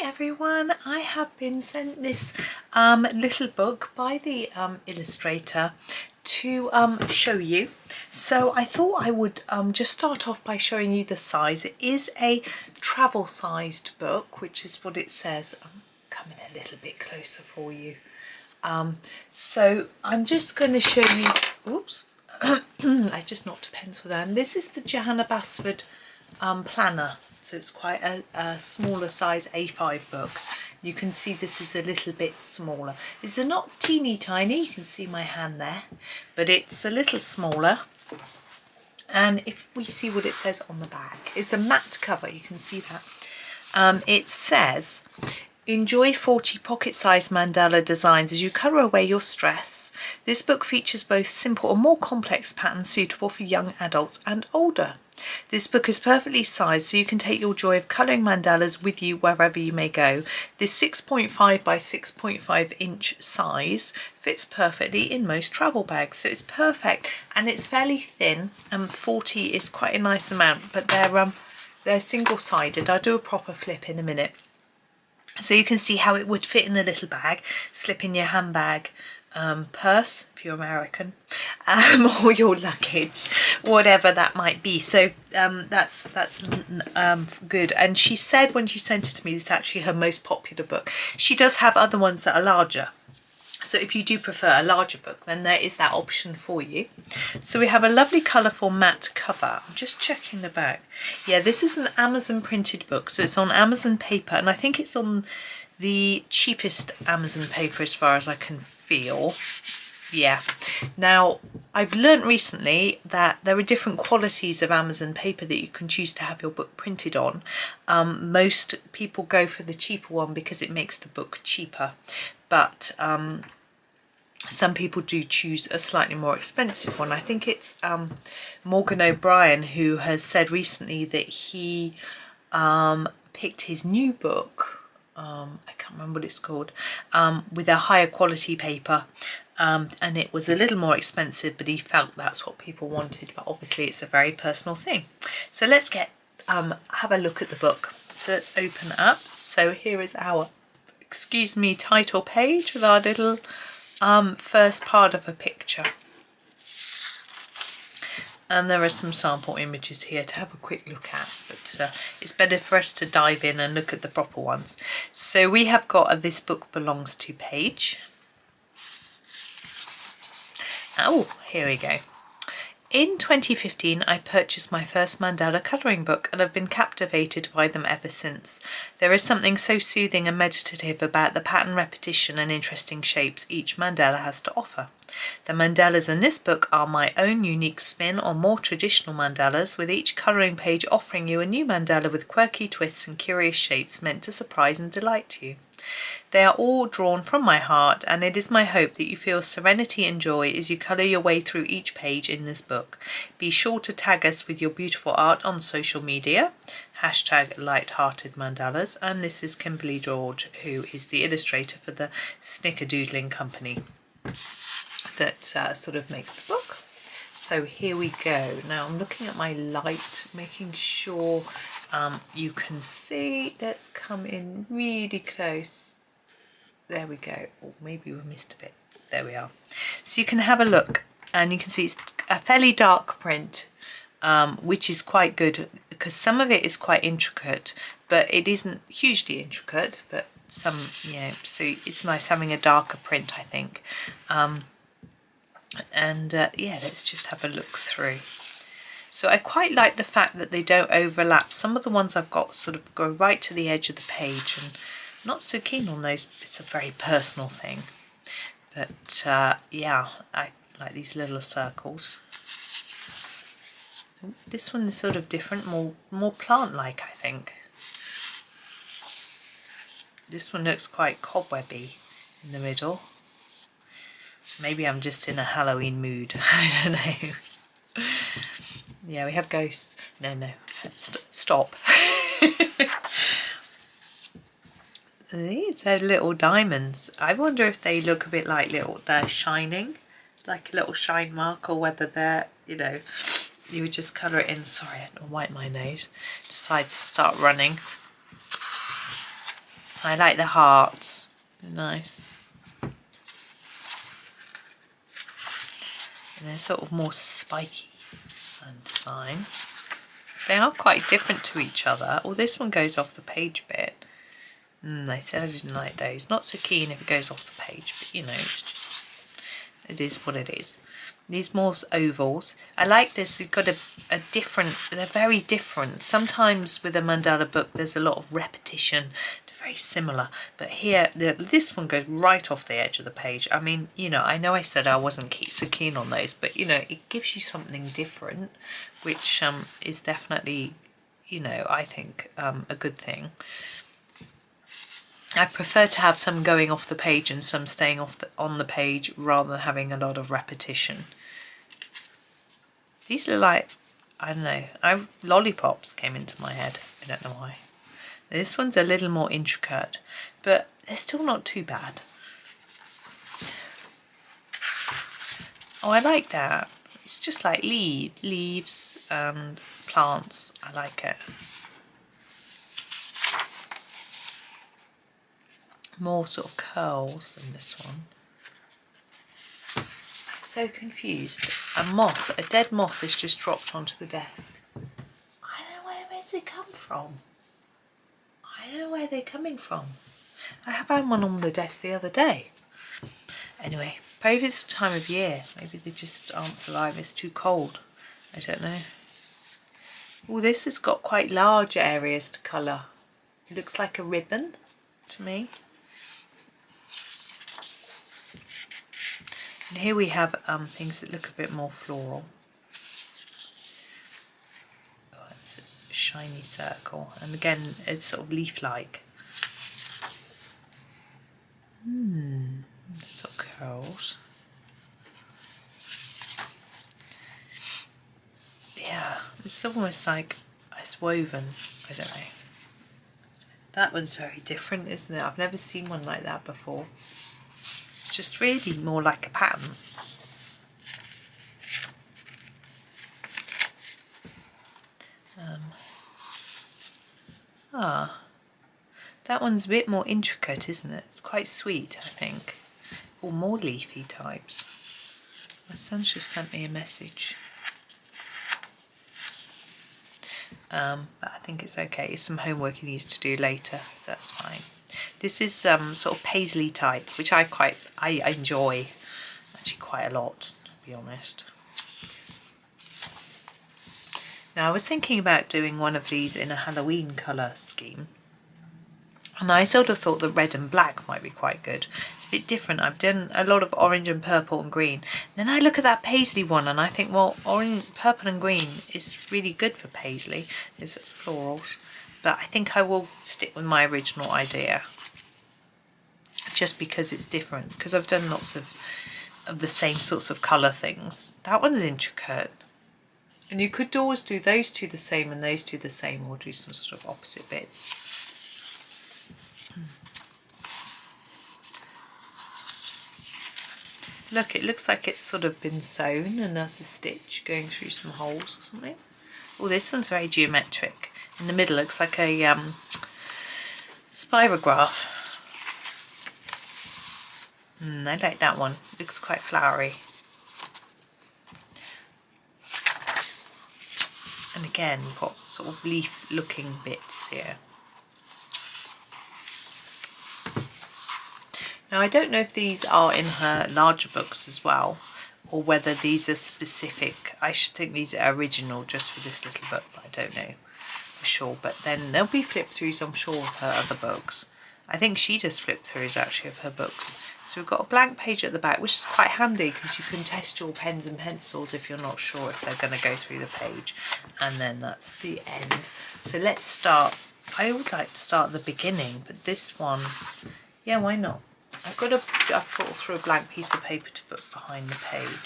Everyone, I have been sent this little book by the illustrator to show you. So I thought I would just start off by showing you the size. It is a travel sized book, which is what it says. I'm coming a little bit closer for you. So I'm just going to show you, oops, I just knocked a pencil down. This is the Johanna Basford planner. So it's quite a smaller size A5 book. You can see this is a little bit smaller. It's not teeny tiny, you can see my hand there, but it's a little smaller. And if we see what it says on the back, it's a matte cover, you can see that. It says, enjoy 40 pocket-sized mandala designs as you colour away your stress. This book features both simple and more complex patterns suitable for young adults and older. This book is perfectly sized so you can take your joy of colouring mandalas with you wherever you may go. This 6.5 by 6.5 inch size fits perfectly in most travel bags, so it's perfect and it's fairly thin, and 40 is quite a nice amount, but they're single-sided. I'll do a proper flip in a minute. So you can see how it would fit in a little bag, slip in your handbag, purse if you're American, or your luggage, whatever that might be. So that's good. And she said when she sent it to me, it's actually her most popular book. She does have other ones that are larger, so if you do prefer a larger book, then there is that option for you. So we have a lovely colourful matte cover. I'm just checking the back. Yeah, this is an Amazon printed book, so it's on Amazon paper, and I think it's on the cheapest Amazon paper as far as I can feel. Yeah. Now, I've learnt recently that there are different qualities of Amazon paper that you can choose to have your book printed on. Most people go for the cheaper one because it makes the book cheaper, but some people do choose a slightly more expensive one. I think it's Morgan O'Brien who has said recently that he picked his new book, I can't remember what it's called, with a higher quality paper, and it was a little more expensive, but he felt that's what people wanted. But obviously it's a very personal thing. So let's get have a look at the book. So let's open up. So here is our, excuse me, title page with our little first part of a picture. And there are some sample images here to have a quick look at, but it's better for us to dive in and look at the proper ones. So we have got a This Book Belongs To page. Oh, here we go. In 2015, I purchased my first mandala colouring book and have been captivated by them ever since. There is something so soothing and meditative about the pattern repetition and interesting shapes each mandala has to offer. The mandalas in this book are my own unique spin on more traditional mandalas, with each colouring page offering you a new mandala with quirky twists and curious shapes meant to surprise and delight you. They are all drawn from my heart, and it is my hope that you feel serenity and joy as you colour your way through each page in this book. Be sure to tag us with your beautiful art on social media, hashtag Lighthearted Mandalas, and this is Kimberly George, who is the illustrator for the Snickerdoodling company that sort of makes the book. So here we go. Now I'm looking at my light, making sure you can see. Let's come in really close. There we go. Or maybe we missed a bit. There we are. So you can have a look, and you can see it's a fairly dark print, which is quite good because some of it is quite intricate, but it isn't hugely intricate, but some, you know, so it's nice having a darker print, I think. Yeah, let's just have a look through. So I quite like the fact that they don't overlap. Some of the ones I've got sort of go right to the edge of the page, and I'm not so keen on those. It's a very personal thing. But yeah, I like these little circles. This one is sort of different, more plant-like, I think. This one looks quite cobwebby in the middle. Maybe I'm just in a Halloween mood. I don't know. Yeah, we have ghosts. No, stop. These are little diamonds. I wonder if they look a bit like they're shining, like a little shine mark, or whether they're, you know, you would just colour it in. Sorry, I don't wipe my nose. Decides to start running. I like the hearts, they're nice. And they're sort of more spiky design. They are quite different to each other. Oh, this one goes off the page a bit. I said I didn't like those. Not so keen if it goes off the page, but you know, it's just, it is what it is. These more ovals. I like this. You've got a different, they're very different. Sometimes with a mandala book, there's a lot of repetition. They're very similar. But here, this one goes right off the edge of the page. I mean, you know I said I wasn't so keen on those, but you know, it gives you something different, which is definitely, you know, I think a good thing. I prefer to have some going off the page and some staying on the page rather than having a lot of repetition. These are like, I don't know, lollipops came into my head. I don't know why. This one's a little more intricate, but they're still not too bad. Oh, I like that. It's just like leaves and plants. I like it. More sort of curls than this one. I'm so confused. A dead moth has just dropped onto the desk. I don't know where's it come from. I don't know where they're coming from. I found one on the desk the other day. Anyway, maybe it's the time of year. Maybe they just aren't surviving. It's too cold. I don't know. Oh, this has got quite large areas to colour. It looks like a ribbon to me. And here we have things that look a bit more floral. Oh, it's a shiny circle, and again it's sort of leaf-like. Sort of curls. Yeah, it's almost like it's woven. I don't know. That one's very different, isn't it? I've never seen one like that before. It's just really more like a pattern. That one's a bit more intricate, isn't it? It's quite sweet, I think. Or more leafy types. My son's just sent me a message. But I think it's okay. It's some homework he needs to do later, so that's fine. This is sort of paisley type, which I enjoy actually quite a lot, to be honest. Now I was thinking about doing one of these in a Halloween colour scheme, and I sort of thought that red and black might be quite good. It's a bit different. I've done a lot of orange and purple and green. Then I look at that paisley one and I think, well, orange, purple and green is really good for paisley. It's florals. But I think I will stick with my original idea. Just because it's different. Because I've done lots of the same sorts of colour things. That one's intricate. And you could always do those two the same and those two the same, or do some sort of opposite bits. Look, it looks like it's sort of been sewn and there's a stitch going through some holes or something. Oh, this one's very geometric. In the middle looks like a spirograph. I like that one. It looks quite flowery. And again, you've got sort of leaf-looking bits here. Now, I don't know if these are in her larger books as well, or whether these are specific. I should think these are original just for this little book, but I don't know for sure. But then there'll be flip-throughs, I'm sure, of her other books. I think she does flip-throughs, actually, of her books. So we've got a blank page at the back, which is quite handy because you can test your pens and pencils if you're not sure if they're going to go through the page. And then that's the end. So let's start. I would like to start at the beginning, but this one, yeah, why not? I've put through a blank piece of paper to put behind the page.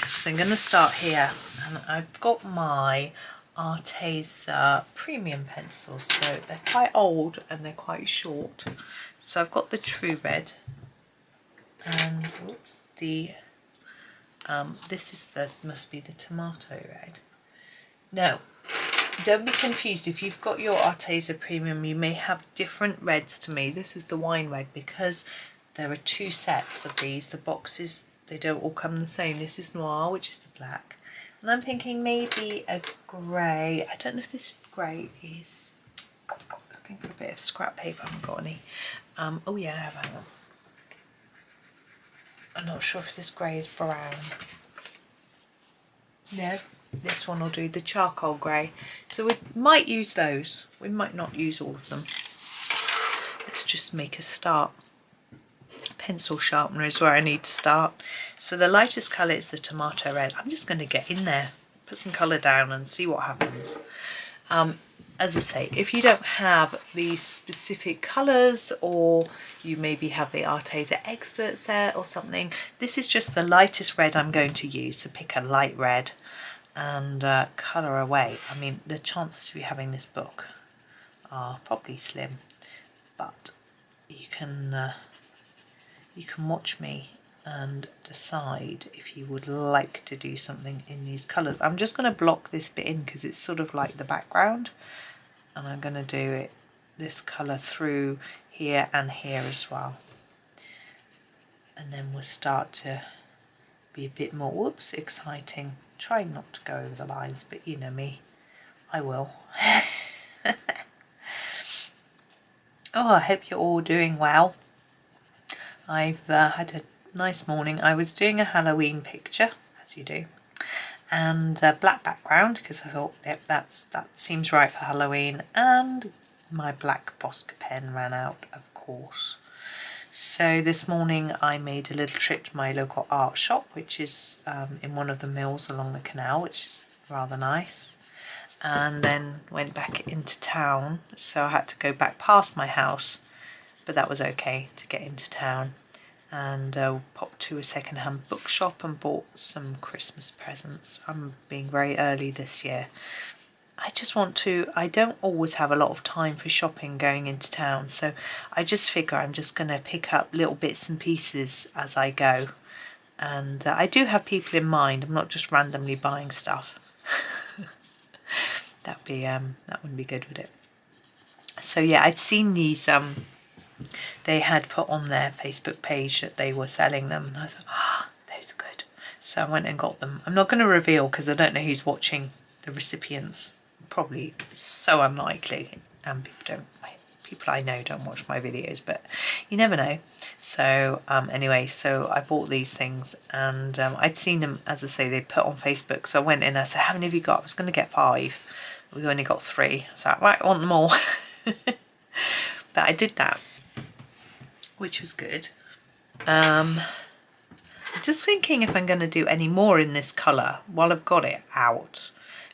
So I'm going to start here, and I've got my Arteza premium pencils, so they're quite old and they're quite short. So I've got the True Red, and oops, this is must be the Tomato Red. No, don't be confused. If you've got your Arteza Premium, you may have different reds to me. This is the wine red because there are 2 sets of these. The boxes, they don't all come the same. This is noir, which is the black. And I'm thinking maybe a grey. I don't know if this grey is... Looking for a bit of scrap paper. I haven't got any. Oh yeah, I have. Hang on. I'm not sure if this grey is brown. No, this one will do, the charcoal grey. So we might use those. We might not use all of them. Let's just make a start. Pencil sharpener is where I need to start. So the lightest colour is the tomato red. I'm just going to get in there, put some colour down and see what happens. As I say, if you don't have these specific colours, or you maybe have the Arteza Expert set or something, this is just the lightest red I'm going to use. So pick a light red and colour away. I mean, the chances of you having this book are probably slim, but you can watch me and decide if you would like to do something in these colours. I'm just going to block this bit in because it's sort of like the background, and I'm going to do it this colour through here and here as well, and then we'll start to be a bit more, whoops, exciting. Trying not to go over the lines, but you know me, I will. Oh, I hope you're all doing well. I've had a nice morning. I was doing a Halloween picture, as you do, and black background because I thought, yep, that seems right for Halloween, and my black Posca pen ran out, of course. So this morning I made a little trip to my local art shop, which is in one of the mills along the canal, which is rather nice, and then went back into town. So I had to go back past my house, but that was okay to get into town, and popped to a second-hand bookshop and bought some Christmas presents. I'm being very early this year. I don't always have a lot of time for shopping going into town, so I just figure I'm just going to pick up little bits and pieces as I go. And I do have people in mind. I'm not just randomly buying stuff. That wouldn't be good, would it? So yeah, I'd seen these, they had put on their Facebook page that they were selling them, and I thought, those are good. So I went and got them. I'm not going to reveal because I don't know who's watching the recipients. Probably so unlikely, and people I know don't watch my videos, but you never know. So anyway, so I bought these things, and I'd seen them, as I say, they put on Facebook. So I went in, I said, how many have you got? I was going to get 5. We only got 3. I was like, right, I want them all. But I did that, which was good. I'm just thinking if I'm going to do any more in this colour while I've got it out.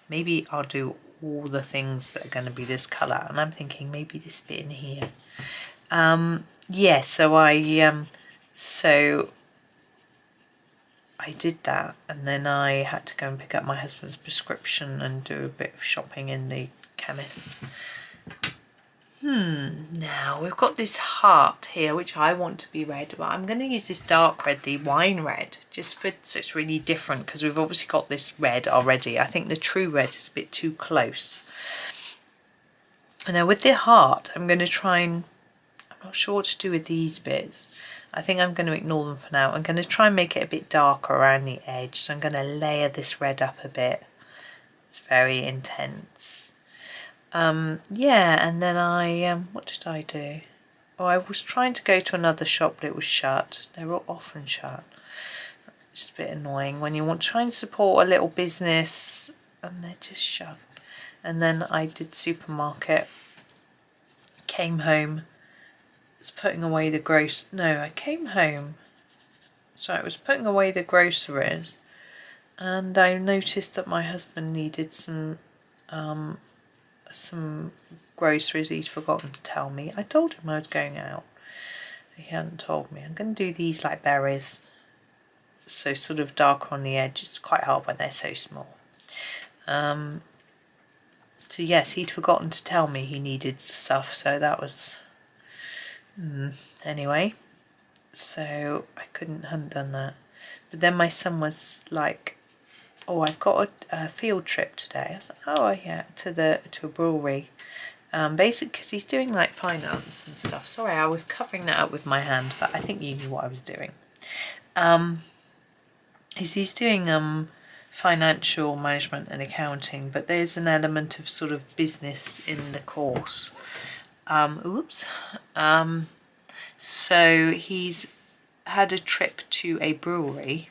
Maybe I'll do all the things that are going to be this colour, and I'm thinking maybe this bit in here. Yeah, so I did that, and then I had to go and pick up my husband's prescription and do a bit of shopping in the chemist. Now we've got this heart here, which I want to be red, but I'm going to use this dark red, the wine red, just so it's really different, because we've obviously got this red already. I think the true red is a bit too close. And now with the heart, I'm going to try and, I'm not sure what to do with these bits. I think I'm going to ignore them for now. I'm going to try and make it a bit darker around the edge, so I'm going to layer this red up a bit. It's very intense. Yeah, and then I, what did I do? Oh, I was trying to go to another shop, but it was shut. They were often shut. It's a bit annoying when you want to try and support a little business and they're just shut. And then I did supermarket, came home, was putting away the I came home, so I was putting away the groceries, and I noticed that my husband needed some groceries he'd forgotten to tell me. I told him I was going out. He hadn't told me. I'm going to do these like berries, so sort of darker on the edge. It's quite hard when they're so small. So yes, he'd forgotten to tell me he needed stuff, so that was... Anyway, so I couldn't have done that. But then my son was like, oh, I've got a field trip today. I was like, oh yeah, to a brewery. Basically because he's doing like finance and stuff. Sorry, I was covering that up with my hand, but I think you knew what I was doing. He's doing financial management and accounting, but there's an element of sort of business in the course. So he's had a trip to a brewery.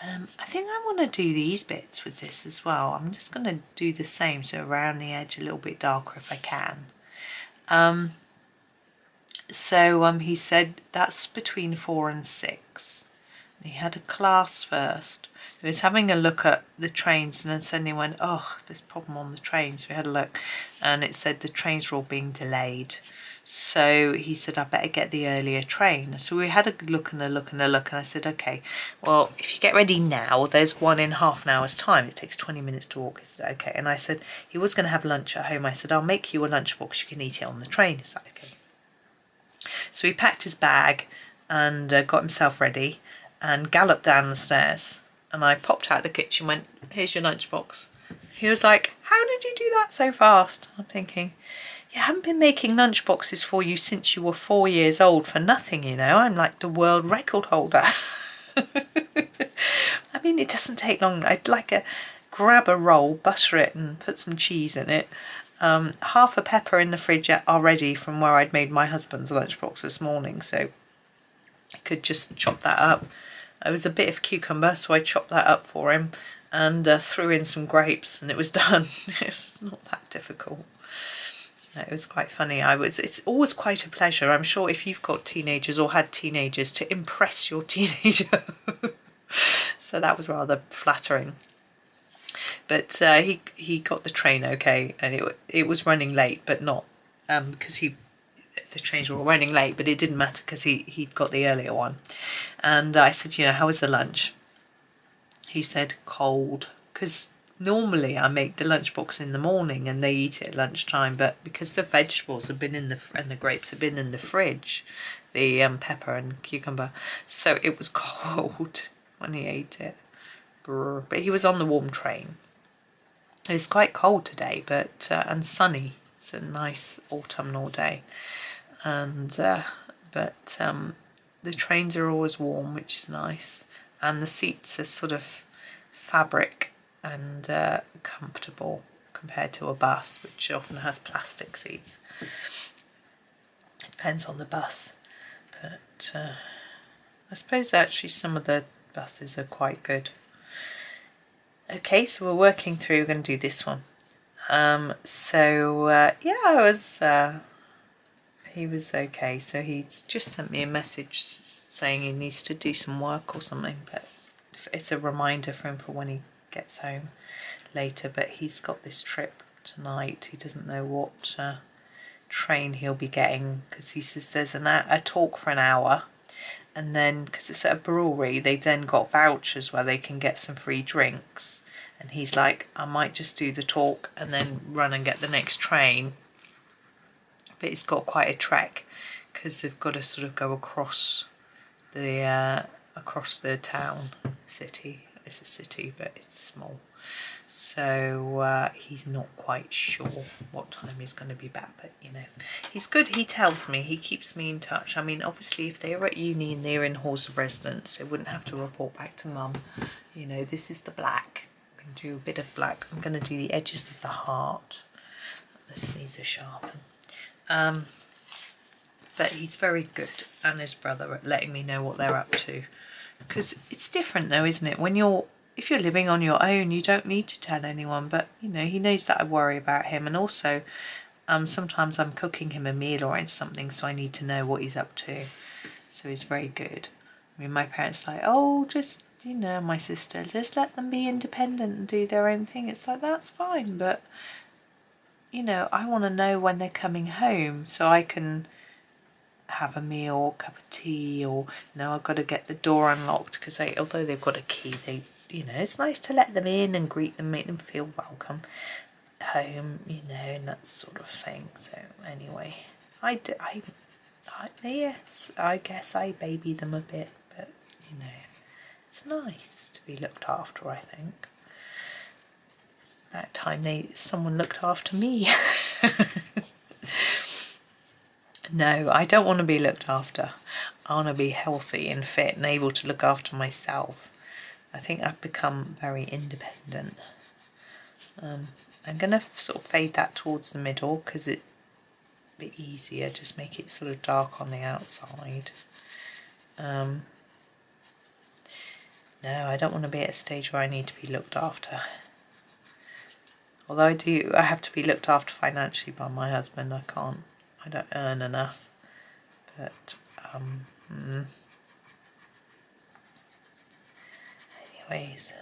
I think I want to do these bits with this as well. I'm just going to do the same, so around the edge a little bit darker if I can. He said that's between 4 and 6. He had a class first. He was having a look at the trains and then suddenly went, oh, there's a problem on the trains. We had a look and it said the trains were all being delayed. So he said, I better get the earlier train. So we had a look and a look and a look, and I said, okay, well, if you get ready now, there's one in half an hour's time. It takes 20 minutes to walk. He said, okay. And I said, he was going to have lunch at home. I said, I'll make you a lunchbox. You can eat it on the train. Is that okay? So he packed his bag and got himself ready and galloped down the stairs. And I popped out the kitchen and went, here's your lunchbox. He was like, how did you do that so fast? I'm thinking, I haven't been making lunchboxes for you since you were 4 years old for nothing, you know. I'm like the world record holder. I mean, it doesn't take long. I'd grab a roll, butter it and put some cheese in it. Half a pepper in the fridge already from where I'd made my husband's lunchbox this morning, so I could just chop that up. There was a bit of cucumber, so I chopped that up for him and threw in some grapes and it was done. It's not that difficult. It was quite funny. It's always quite a pleasure, I'm sure, if you've got teenagers or had teenagers, to impress your teenager. So that was rather flattering. But he got the train okay, and it was running late, but not because the trains were all running late, but it didn't matter because he'd got the earlier one. And I said, how was the lunch? He said cold, because normally I make the lunchbox in the morning and they eat it at lunchtime, but because the vegetables have been and the grapes have been in the fridge, the pepper and cucumber, so it was cold when he ate it. But he was on the warm train. It's quite cold today, but and sunny. It's a nice autumnal day, and the trains are always warm, which is nice, and the seats are sort of fabric and comfortable compared to a bus, which often has plastic seats. It depends on the bus, but I suppose actually some of the buses are quite good. Okay, so we're working through. We're going to do this one. He was okay. So he's just sent me a message saying he needs to do some work or something, but it's a reminder for him for when he gets home later. But he's got this trip tonight. He doesn't know what train he'll be getting, because he says there's a talk for an hour, and then because it's at a brewery, they've then got vouchers where they can get some free drinks, and he's like, I might just do the talk and then run and get the next train. But it's got quite a trek because they've got to sort of go across the town. City. It's a city, but it's small. So he's not quite sure what time he's going to be back, but he's good. He tells me, he keeps me in touch. I mean, obviously if they were at uni and they're in halls of residence, they wouldn't have to report back to mum. This is the black. I'm going to do a bit of black. I'm going to do the edges of the heart. This needs a sharpen. But he's very good, and his brother, at letting me know what they're up to, because it's different though, isn't it, when if you're living on your own, you don't need to tell anyone, but he knows that I worry about him, and also sometimes I'm cooking him a meal or something, so I need to know what he's up to. So he's very good. I mean, my parents are like, oh, just my sister, just let them be independent and do their own thing. It's like, that's fine, but I want to know when they're coming home so I can have a meal or a cup of tea, or I've got to get the door unlocked, because although they've got a key, they it's nice to let them in and greet them, make them feel welcome home, and that sort of thing. So anyway, yes, I guess I baby them a bit, but It's nice to be looked after, I think. That time someone looked after me. No, I don't want to be looked after. I want to be healthy and fit and able to look after myself. I think I've become very independent. I'm going to sort of fade that towards the middle because it's a bit easier. Just make it sort of dark on the outside. No, I don't want to be at a stage where I need to be looked after. Although I have to be looked after financially by my husband. I don't earn enough. But, anyways,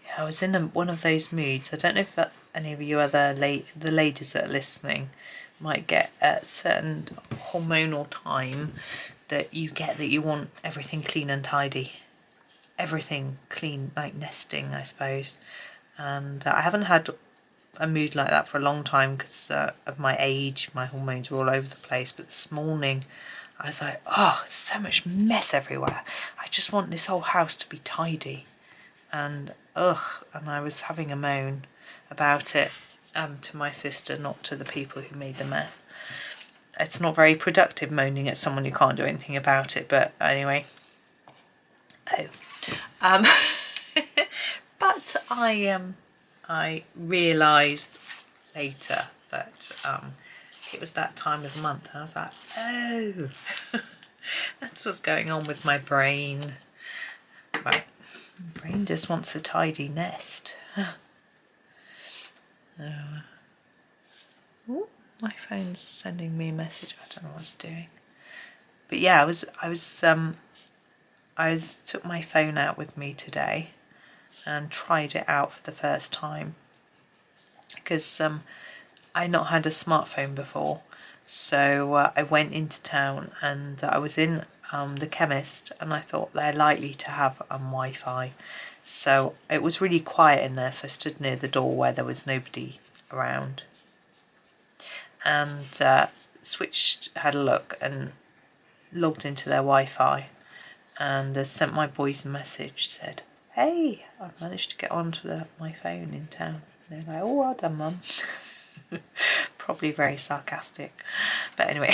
yeah, I was in one of those moods. I don't know if any of you other the ladies that are listening might get a certain hormonal time that you get that you want everything clean and tidy. Everything clean, like nesting, I suppose. And I haven't had a mood like that for a long time because of my age. My hormones were all over the place. But this morning I was like, oh, so much mess everywhere. I just want this whole house to be tidy. And and I was having a moan about it to my sister, not to the people who made the mess. It's not very productive moaning at someone who can't do anything about it, but anyway. But I realised later that it was that time of month. I was like, oh, that's what's going on with my brain. Right, my brain just wants a tidy nest. Ooh, my phone's sending me a message. I don't know what it's doing. But yeah, I took my phone out with me today and tried it out for the first time because I not had a smartphone before. So I went into town and I was in the chemist, and I thought they're likely to have Wi-Fi. So it was really quiet in there, so I stood near the door where there was nobody around and had a look and logged into their Wi-Fi and sent my boys a message, said, hey, I've managed to get onto my phone in town. And they're like, oh, well done, Mum. Probably very sarcastic. But anyway.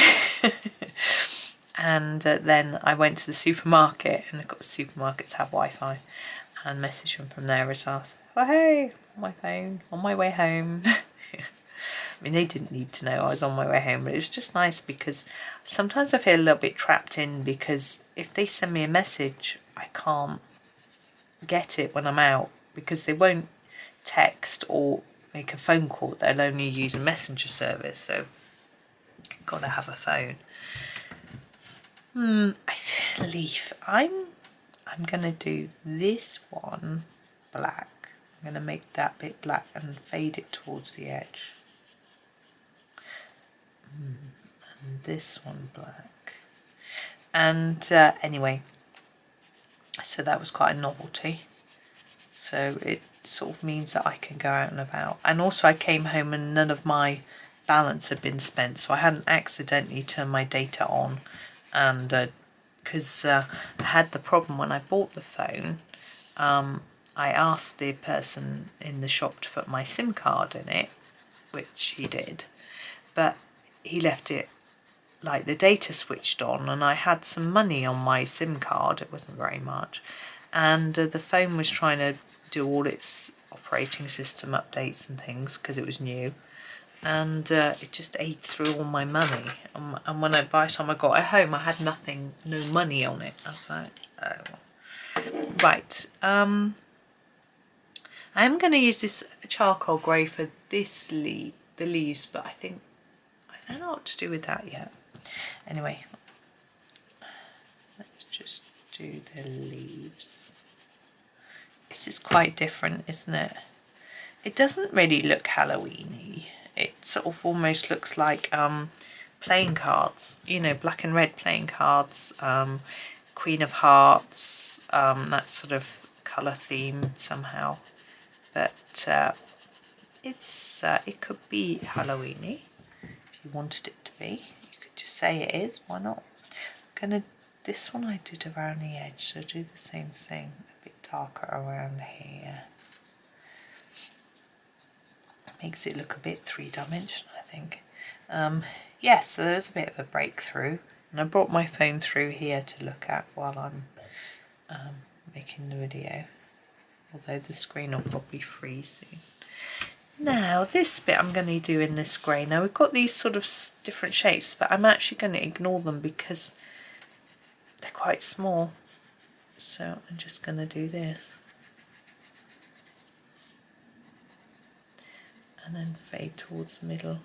And then I went to the supermarket, and of course supermarkets have Wi-Fi, and messaged them from there as well. Oh, hey, on my phone, on my way home. I mean, they didn't need to know I was on my way home, but it was just nice because sometimes I feel a little bit trapped in, because if they send me a message, I can't get it when I'm out because they won't text or make a phone call. They'll only use a messenger service, so I've got to have a phone. Leaf. I'm gonna do this one black. I'm gonna make that bit black and fade it towards the edge. And this one black. And anyway, so that was quite a novelty. So it sort of means that I can go out and about. And also I came home and none of my balance had been spent, so I hadn't accidentally turned my data on. And because I had the problem when I bought the phone, I asked the person in the shop to put my SIM card in it, which he did, but he left it like the data switched on, and I had some money on my SIM card. It wasn't very much, and the phone was trying to do all its operating system updates and things because it was new. And it just ate through all my money. And by the time I got it home, I had no money on it. I was like, oh. Right. I am going to use this charcoal grey for this the leaves, but I don't know what to do with that yet. Anyway, let's just do the leaves. This is quite different, isn't it? It doesn't really look Halloween-y. It sort of almost looks like playing cards, you know, black and red playing cards, Queen of Hearts, that sort of colour theme somehow. But it could be Halloween-y if you wanted it to be. You could just say it is, why not? I'm going to this one I did around the edge, so do the same thing, a bit darker around here. Makes it look a bit three-dimensional, I think. Yes, so there's a bit of a breakthrough, and I brought my phone through here to look at while I'm making the video, although the screen will probably freeze soon. Now this bit I'm going to do in this grey. Now we've got these sort of different shapes, but I'm actually going to ignore them because they're quite small, so I'm just going to do this and then fade towards the middle.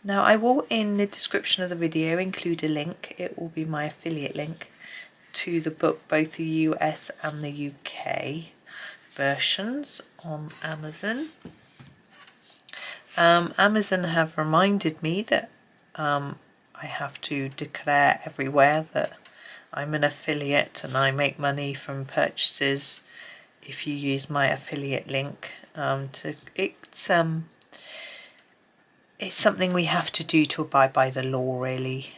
Now I will, in the description of the video, include a link. It will be my affiliate link to the book, both the US and the UK versions on Amazon. Amazon have reminded me that I have to declare everywhere that I'm an affiliate and I make money from purchases if you use my affiliate link. It's something we have to do to abide by the law, really.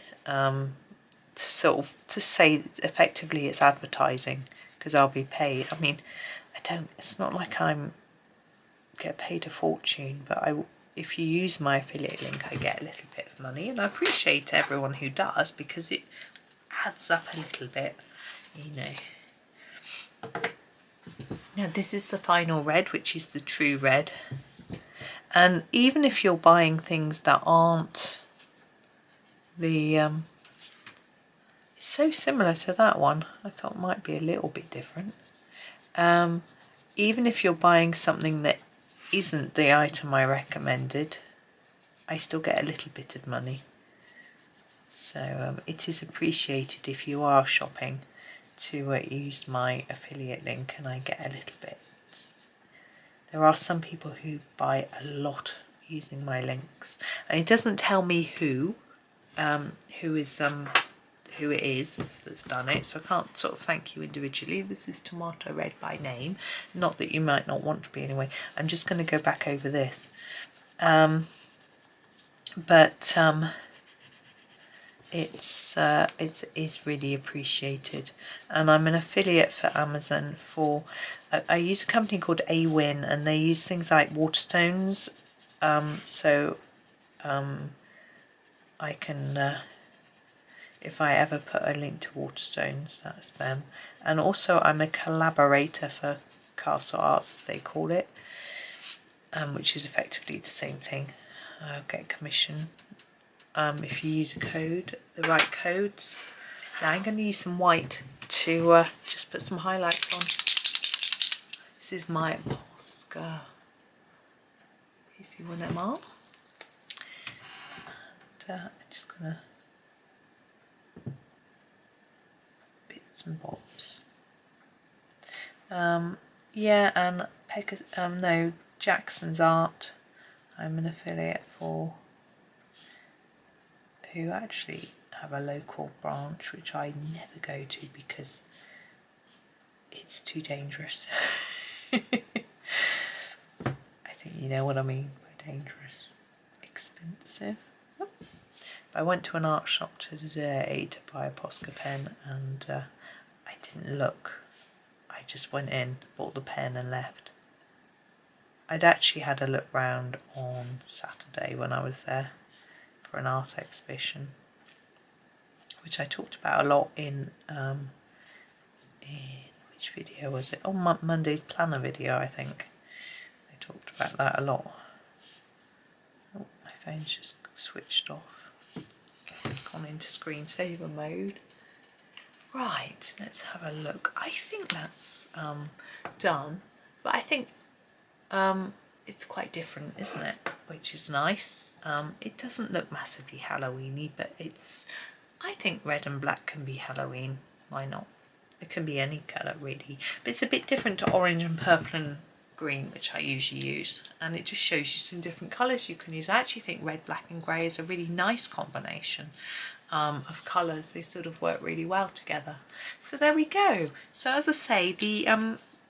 Sort of to say effectively it's advertising, because I'll be paid. I mean, it's not like I'm get paid a fortune, but if you use my affiliate link, I get a little bit of money, and I appreciate everyone who does, because it adds up a little bit, you know. Now this is the final red, which is the true red. And even if you're buying things that aren't the, it's so similar to that one, I thought it might be a little bit different. Even if you're buying something that isn't the item I recommended, I still get a little bit of money. So it is appreciated if you are shopping to use my affiliate link, and I get a little bit. There are some people who buy a lot using my links, and it doesn't tell me who it is that's done it, so I can't sort of thank you individually. This is Tomato Red by name, not that you might not want to be anyway. I'm just going to go back over this, it is really appreciated, and I'm an affiliate for Amazon for I use a company called A-Win, and they use things like Waterstones, I can if I ever put a link to Waterstones, that's them. And also I'm a collaborator for Castle Arts, as they call it, which is effectively the same thing. I'll get commission if you use a code, the right codes. Now I'm going to use some white to just put some highlights on. This is my Posca PC1MR, and I'm just going to bits and bobs. Yeah, and no, Jackson's Art, I'm an affiliate for, who actually have a local branch which I never go to because it's too dangerous. I think you know what I mean by dangerous. Expensive. I went to an art shop today to buy a Posca pen, and I didn't look. I just went in, bought the pen and left. I'd actually had a look round on Saturday when I was there for an art exhibition, which I talked about a lot in which video was it? On Monday's planner video, I think. I talked about that a lot. Oh, my phone's just switched off. Guess it's gone into screensaver mode. Right, let's have a look. I think that's done, but I think it's quite different, isn't it? Which is nice. It doesn't look massively Halloween-y, but I think red and black can be Halloween. Why not? It can be any colour really, but it's a bit different to orange and purple and green, which I usually use, and it just shows you some different colours you can use. I actually think red, black and grey is a really nice combination of colours. They sort of work really well together. So there we go. So as I say,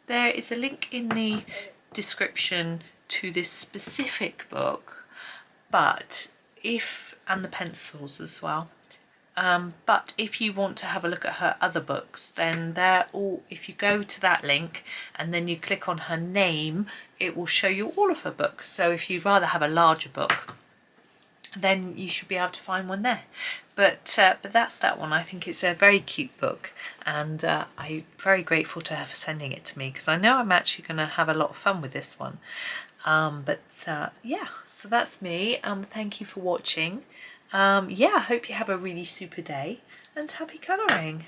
there is a link in the description to this specific book, but and the pencils as well. But if you want to have a look at her other books, then they're all, if you go to that link and then you click on her name, it will show you all of her books. So if you'd rather have a larger book, then you should be able to find one there. But that's that one. I think it's a very cute book, and I'm very grateful to her for sending it to me, because I know I'm actually going to have a lot of fun with this one. Yeah, so that's me. Thank you for watching. Yeah, I hope you have a really super day, and happy colouring.